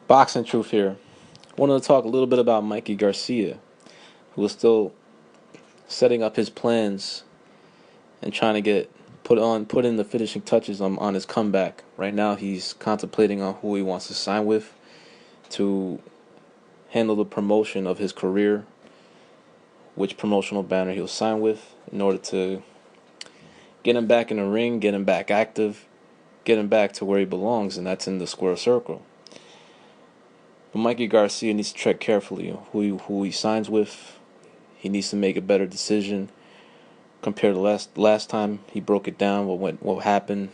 Boxing Truth here. I wanted to talk a little bit about Mikey Garcia, who is still setting up his plans and trying to get put in the finishing touches on his comeback. Right now, he's contemplating on who he wants to sign with to handle the promotion of his career, which promotional banner he'll sign with, in order to get him back in the ring, get him back active, get him back to where he belongs, and that's in the square circle. But Mikey Garcia needs to tread carefully who he signs with. He needs to make a better decision compared to last time he broke it down what happened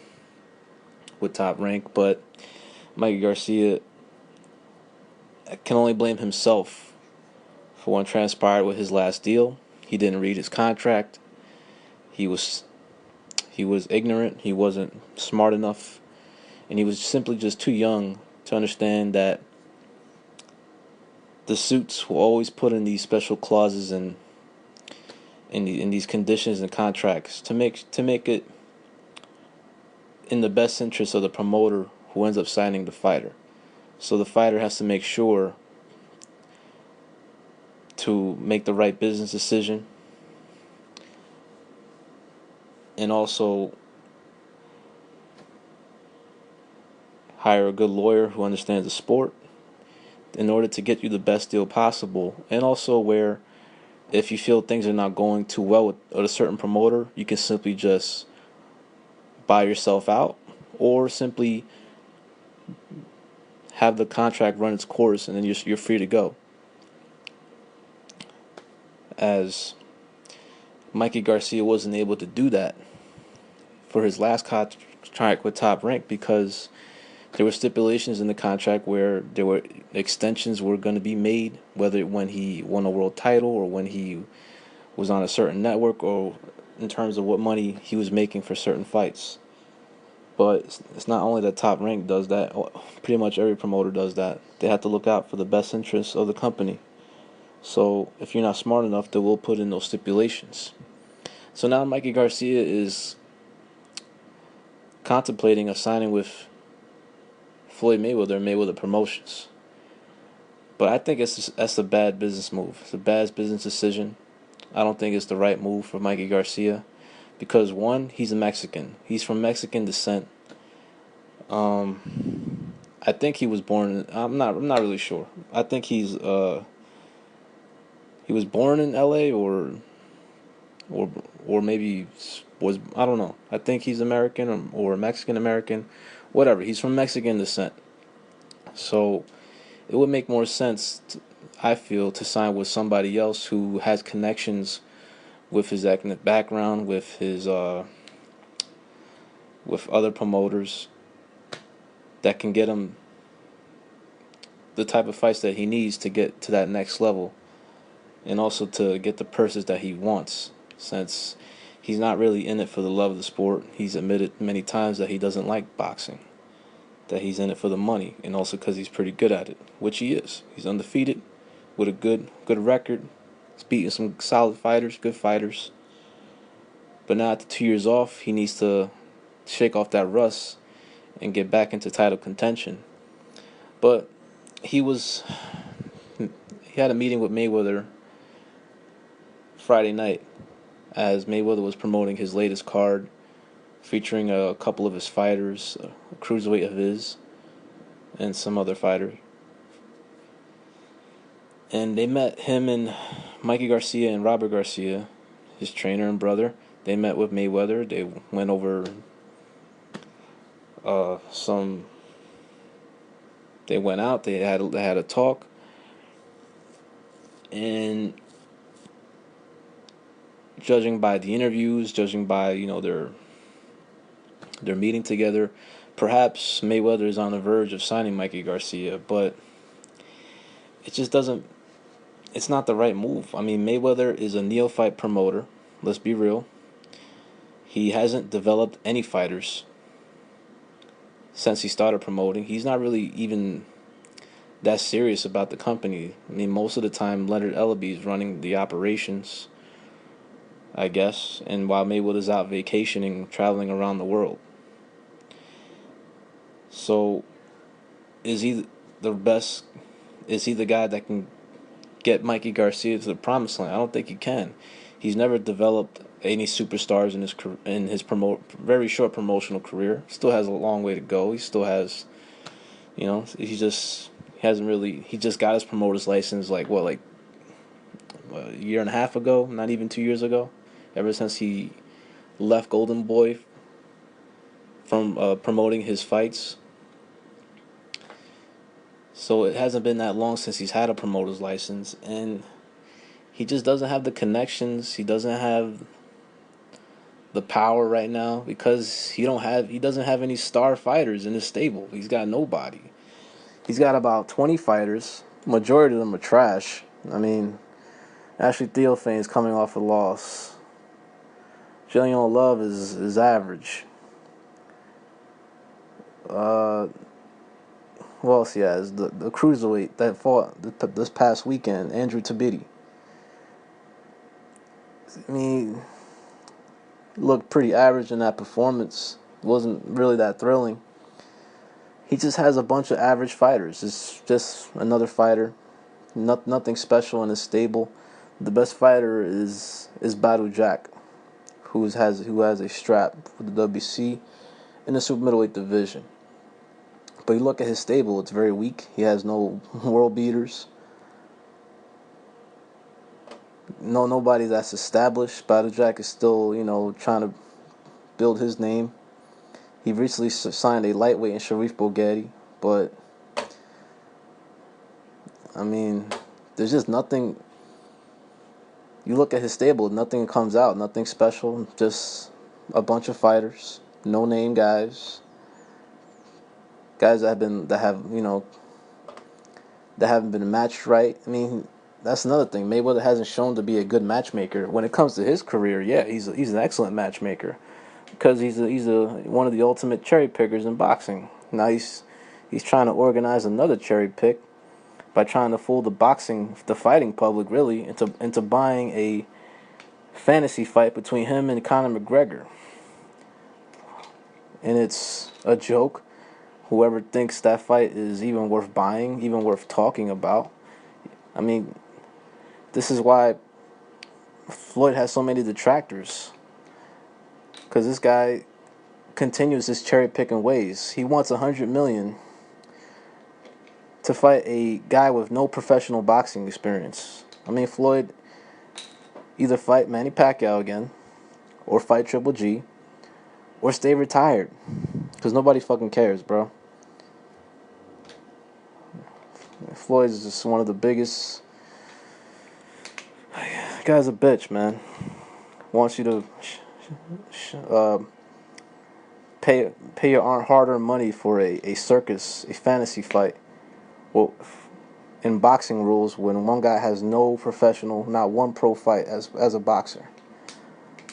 with Top Rank. But Mikey Garcia can only blame himself for what transpired with his last deal. He didn't read his contract. He was ignorant. He wasn't smart enough, and he was simply just too young to understand that the suits will always put in these special clauses and in these conditions and contracts to make it in the best interest of the promoter who ends up signing the fighter. So the fighter has to make sure to make the right business decision, and also hire a good lawyer who understands the sport in order to get you the best deal possible. And also where if you feel things are not going too well with a certain promoter, you can simply just buy yourself out, or simply have the contract run its course, and then you're free to go. As Mikey Garcia wasn't able to do that for his last contract with Top Rank, because there were stipulations in the contract where there were extensions were going to be made, whether when he won a world title or when he was on a certain network, or in terms of what money he was making for certain fights. But it's not only that Top Rank does that. Pretty much every promoter does that. They have to look out for the best interests of the company. So if you're not smart enough, they will put in those stipulations. So now Mikey Garcia is contemplating a signing with Floyd Mayweather Promotions. But I think that's a bad business move. It's a bad business decision. I don't think it's the right move for Mikey Garcia, because one, he's a Mexican. He's from Mexican descent. I think he was born. I'm not really sure. I think he was born in L.A. or maybe was, I don't know. I think he's American or Mexican American, whatever. He's from Mexican descent. So it would make more sense, I feel, to sign with somebody else who has connections with his ethnic background, with his with other promoters that can get him the type of fights that he needs to get to that next level, and also to get the purses that he wants, since he's not really in it for the love of the sport. He's admitted many times that he doesn't like boxing, that he's in it for the money, and also because he's pretty good at it, which he is. He's undefeated with a good record. He's beating some solid fighters, good fighters. But now after 2 years off, he needs to shake off that rust and get back into title contention. But he had a meeting with Mayweather Friday night, as Mayweather was promoting his latest card, featuring a couple of his fighters, a cruiserweight of his, and some other fighter. And they met, him and Mikey Garcia and Robert Garcia, his trainer and brother. They met with Mayweather. They went over They went out. They had a talk, and judging by the interviews, judging by their meeting together, perhaps Mayweather is on the verge of signing Mikey Garcia, but it just doesn't. It's not the right move. I mean, Mayweather is a neophyte promoter. Let's be real. He hasn't developed any fighters since he started promoting. He's not really even that serious about the company. I mean, most of the time, Leonard Ellaby is running the operations, I guess, and while Mayweather's out vacationing, traveling around the world. So, is he the best. Is he the guy that can get Mikey Garcia to the promised land? I don't think he can. He's never developed any superstars in his very short promotional career. Still has a long way to go. He still has, he hasn't really. He just got his promoter's license like a year and a half ago, not even 2 years ago. Ever since he left Golden Boy from promoting his fights. So it hasn't been that long since he's had a promoter's license, and he just doesn't have the connections. He doesn't have the power right now because he doesn't have any star fighters in his stable. He's got nobody. He's got about 20 fighters. Majority of them are trash. I mean, Ashley Theophane's coming off a loss. Jillian Love is average. Who else he has? The cruiserweight that fought this past weekend, Andrew Tabiti. I mean, looked pretty average in that performance. Wasn't really that thrilling. He just has a bunch of average fighters. It's just another fighter. Nothing special in his stable. The best fighter is Badu Jack, who has a strap for the WC in the super middleweight division. But you look at his stable, it's very weak. He has no world beaters. Nobody that's established. Badu Jack is still, trying to build his name. He recently signed a lightweight in Sharif Bogheri, but I mean, there's just nothing. You look at his stable, nothing comes out, nothing special. Just a bunch of fighters, no name guys. Guys that haven't been matched right. I mean, that's another thing. Mayweather hasn't shown to be a good matchmaker. When it comes to his career, yeah, he's an excellent matchmaker because he's one of the ultimate cherry pickers in boxing. Now he's trying to organize another cherry pick by trying to fool the fighting public really into buying a fantasy fight between him and Conor McGregor. And it's a joke. Whoever thinks that fight is even worth buying, even worth talking about. I mean, this is why Floyd has so many detractors. Because this guy continues his cherry picking ways. He wants $100 million to fight a guy with no professional boxing experience. I mean, Floyd either fight Manny Pacquiao again, or fight Triple G, or stay retired. Because nobody fucking cares, bro. Floyd is just one of the biggest. The guy's a bitch, man. Wants you to pay your hard-earned money for a circus, a fantasy fight. Well, in boxing rules, when one guy has no professional, not one pro fight as a boxer.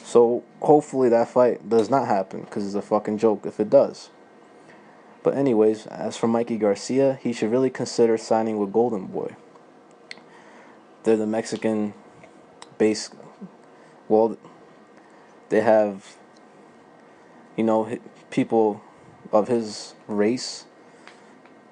So hopefully that fight does not happen, because it's a fucking joke if it does. But anyways, as for Mikey Garcia, he should really consider signing with Golden Boy. They're the Mexican base. Well, they have, people of his race,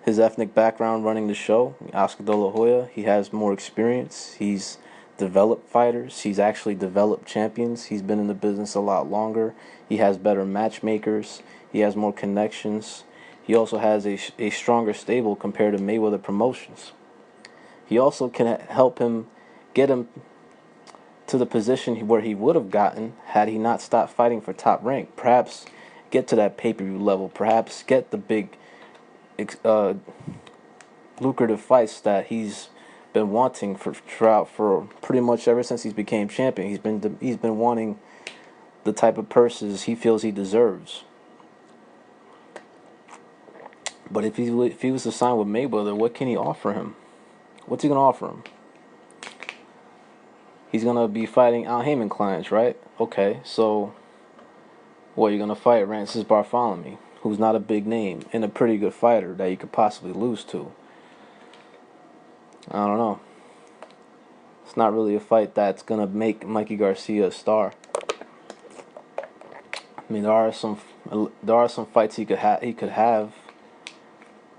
his ethnic background running the show. Oscar De La Hoya, he has more experience. He's developed fighters. He's actually developed champions. He's been in the business a lot longer. He has better matchmakers. He has more connections. He also has a stronger stable compared to Mayweather Promotions. He also can help him get him to the position where he would have gotten had he not stopped fighting for top rank. Perhaps get to that pay-per-view level. Perhaps get the big, lucrative fights that he's been wanting for pretty much ever since he became champion. He's been wanting the type of purses he feels he deserves. But if he was to sign with Mayweather, what can he offer him? What's he gonna offer him? He's gonna be fighting Al Heyman clients, right? Okay, so you're gonna fight Francis Bartholomew, who's not a big name and a pretty good fighter that you could possibly lose to. I don't know. It's not really a fight that's gonna make Mikey Garcia a star. I mean, there are some fights he could have.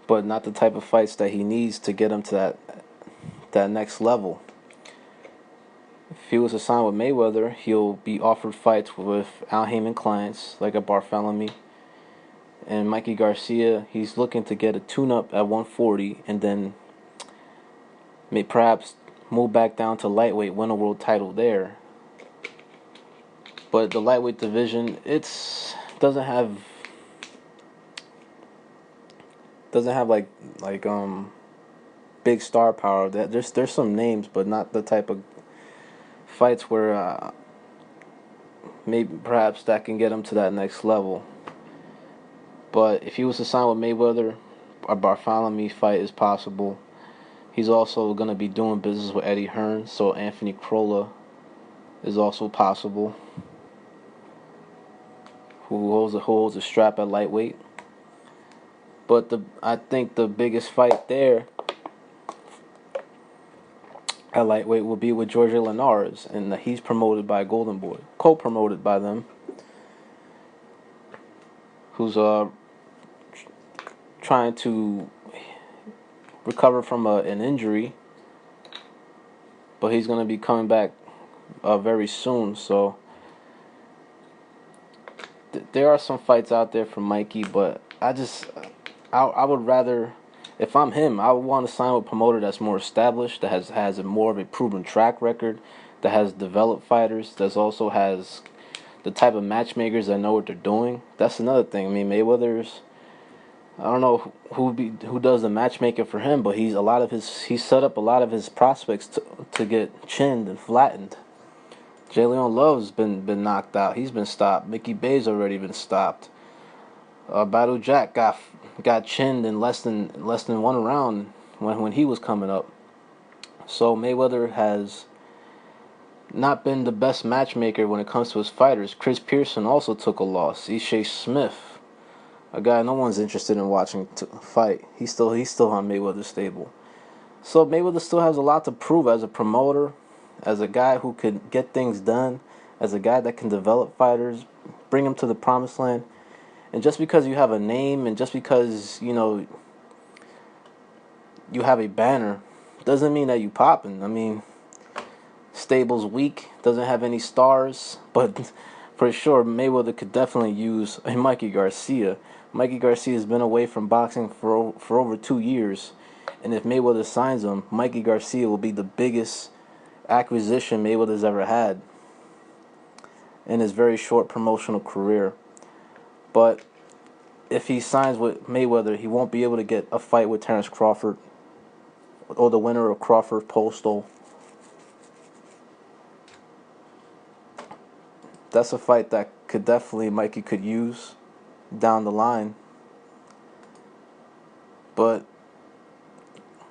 but not the type of fights that he needs to get him to that next level. If he was to sign with Mayweather, he'll be offered fights with Al Heyman clients like a Bartholomew. And Mikey Garcia, he's looking to get a tune-up at 140 and then may perhaps move back down to lightweight, win a world title there. But the lightweight division, it's doesn't have like big star power. That there's some names, but not the type of fights where maybe perhaps that can get him to that next level. But if he was to sign with Mayweather, a Bartholomew fight is possible. He's also going to be doing business with Eddie Hearn, so Anthony Crolla is also possible, who holds a strap at lightweight. But I think the biggest fight there at lightweight will be with Jorge Linares, and he's promoted by Golden Boy, co-promoted by them, who's trying to recover from an injury, but he's going to be coming back very soon. So there are some fights out there for Mikey, but I would rather, if I'm him, I would want to sign with a promoter that's more established, that has more of a proven track record, that has developed fighters, that also has the type of matchmakers that know what they're doing. That's another thing. I mean, Mayweather's, I don't know who does the matchmaking for him, but he's set up a lot of his prospects to get chinned and flattened. J. Leon Love's been knocked out. He's been stopped. Mickey Bay's already been stopped. Battle Jack got chinned in less than one round when he was coming up. So Mayweather has not been the best matchmaker when it comes to his fighters. Chris Pearson also took a loss. Ishe Smith, a guy no one's interested in watching fight. He's still on Mayweather's stable. So Mayweather still has a lot to prove as a promoter, as a guy who could get things done, as a guy that can develop fighters, bring them to the promised land. And just because you have a name and just because, you have a banner, doesn't mean that you popping. I mean, stable's weak, doesn't have any stars, but for sure Mayweather could definitely use a Mikey Garcia. Mikey Garcia has been away from boxing for over 2 years, and if Mayweather signs him, Mikey Garcia will be the biggest acquisition Mayweather's ever had in his very short promotional career. But if he signs with Mayweather, he won't be able to get a fight with Terrence Crawford or the winner of Crawford Postal. That's a fight that Mikey could use down the line. But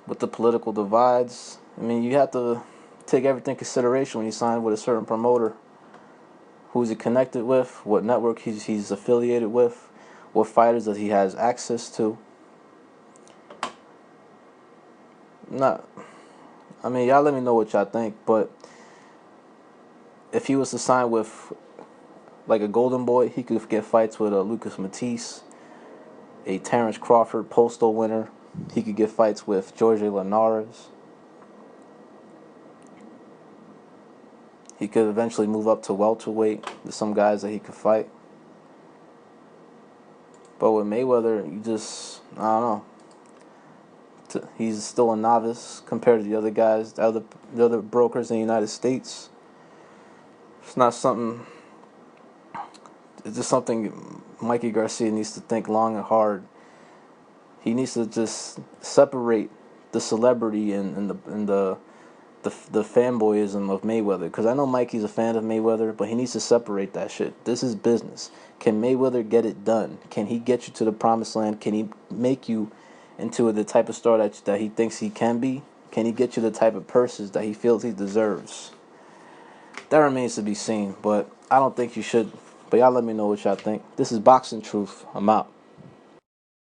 with the political divides, I mean, you have to take everything into consideration when you sign with a certain promoter. Who's he connected with? What network he's affiliated with? What fighters that he has access to? Y'all let me know what y'all think. But if he was to sign with like a Golden Boy, he could get fights with Lucas Matisse, a Terrence Crawford Postal winner. He could get fights with Jorge Linares. He could eventually move up to welterweight. There's some guys that he could fight. But with Mayweather, I don't know. He's still a novice compared to the other guys, the other brokers in the United States. It's not something. It's just something Mikey Garcia needs to think long and hard. He needs to just separate the celebrity and the fanboyism of Mayweather. Because I know Mikey's a fan of Mayweather, but he needs to separate that shit. This is business. Can Mayweather get it done? Can he get you to the promised land? Can he make you into the type of star that he thinks he can be? Can he get you the type of purses that he feels he deserves? That remains to be seen, but I don't think you should. But y'all let me know what y'all think. This is Boxing Truth. I'm out.